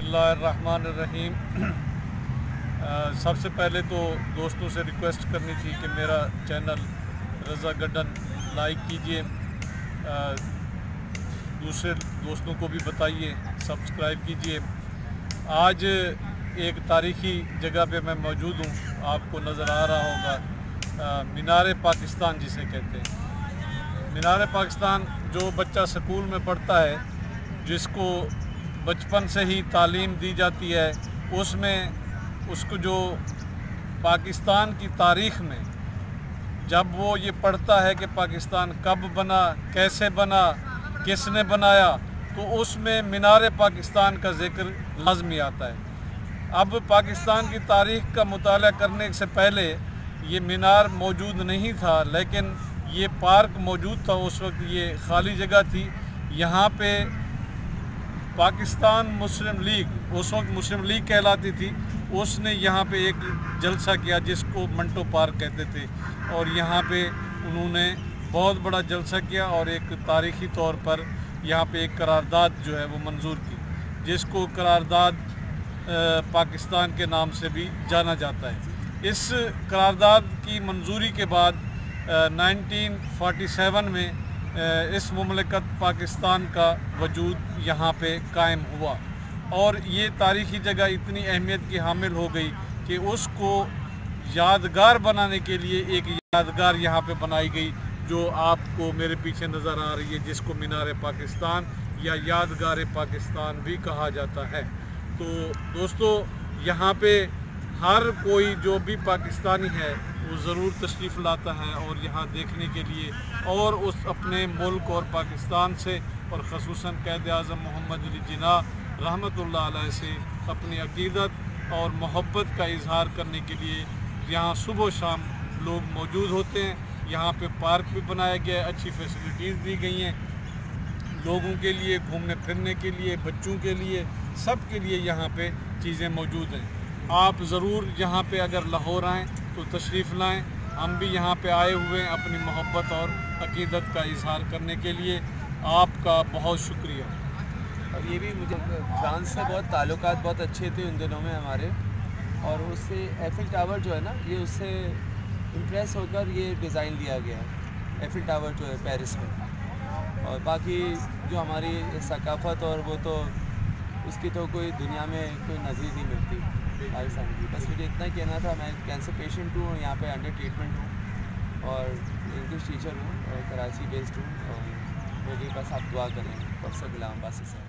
बिस्मिल्लाहिर्रहमानिर्रहीम। सबसे पहले तो दोस्तों से रिक्वेस्ट करनी थी कि मेरा चैनल रज़ा गड्डन लाइक कीजिए, दूसरे दोस्तों को भी बताइए, सब्सक्राइब कीजिए। आज एक तारीख़ी जगह पे मैं मौजूद हूँ, आपको नज़र आ रहा होगा, मीनार पाकिस्तान जिसे कहते हैं। मीनार पाकिस्तान जो बच्चा स्कूल में पढ़ता है, जिसको बचपन से ही तालीम दी जाती है, उसमें उसको जो पाकिस्तान की तारीख़ में जब वो ये पढ़ता है कि पाकिस्तान कब बना, कैसे बना, किसने बनाया, तो उसमें मीनार पाकिस्तान का ज़िक्र लाज़मी आता है। अब पाकिस्तान की तारीख़ का मुताला करने से पहले ये मीनार मौजूद नहीं था, लेकिन ये पार्क मौजूद था। उस वक्त ये खाली जगह थी। यहाँ पे पाकिस्तान मुस्लिम लीग, उस वक्त मुस्लिम लीग कहलाती थी, उसने यहाँ पे एक जलसा किया जिसको मंटो पार्क कहते थे, और यहाँ पे उन्होंने बहुत बड़ा जलसा किया और एक तारीख़ी तौर पर यहाँ पे एक करारदाद जो है वो मंजूर की, जिसको करारदाद पाकिस्तान के नाम से भी जाना जाता है। इस करारदाद की मंजूरी के बाद 1947 में इस मुमलकत पाकिस्तान का वजूद यहाँ पे कायम हुआ, और ये तारीख़ी जगह इतनी अहमियत की हामिल हो गई कि उसको यादगार बनाने के लिए एक यादगार यहाँ पे बनाई गई, जो आपको मेरे पीछे नज़र आ रही है, जिसको मीनार पाकिस्तान या यादगार पाकिस्तान भी कहा जाता है। तो दोस्तों, यहाँ पे हर कोई जो भी पाकिस्तानी है वो ज़रूर तशरीफ़ लाता है और यहाँ देखने के लिए, और उस अपने मुल्क और पाकिस्तान से, और ख़ुसूसन क़ायद आज़म मोहम्मद अली जिन्ना रहमतुल्लाह अलैह से अपनी अक़ीदत और मोहब्बत का इजहार करने के लिए यहाँ सुबह शाम लोग मौजूद होते हैं। यहाँ पे पार्क भी बनाया गया है, अच्छी फैसिलिटीज़ दी गई हैं लोगों के लिए, घूमने फिरने के लिए, बच्चों के लिए, सब के लिए यहाँ पे चीज़ें मौजूद हैं। आप ज़रूर यहाँ पे अगर लाहौर आएँ तो तशरीफ़ लाएँ। हम भी यहाँ पे आए हुए हैं अपनी मोहब्बत और अक़ीदत का इजहार करने के लिए। आपका बहुत शुक्रिया। और ये भी मुझे फ्रांस से बहुत ताल्लुकात बहुत अच्छे थे उन दिनों में हमारे, और उससे एफिल टावर जो है ना, ये उससे इम्प्रेस होकर ये डिज़ाइन दिया गया है, एफिल टावर जो है पेरिस में। और बाकी जो हमारी सकाफ़त और वो तो उसकी तो कोई दुनिया में कोई नज़ीर नहीं मिलती पाकिस्तान की। बस मुझे इतना ही कहना था। मैं कैंसर पेशेंट हूँ, यहाँ पे अंडर ट्रीटमेंट हूँ और इंग्लिश टीचर हूँ और कराची बेस्ड हूँ, और मेरे बस आप दुआ करें। प्रोफेसर गुलाम अब्बासी साहब।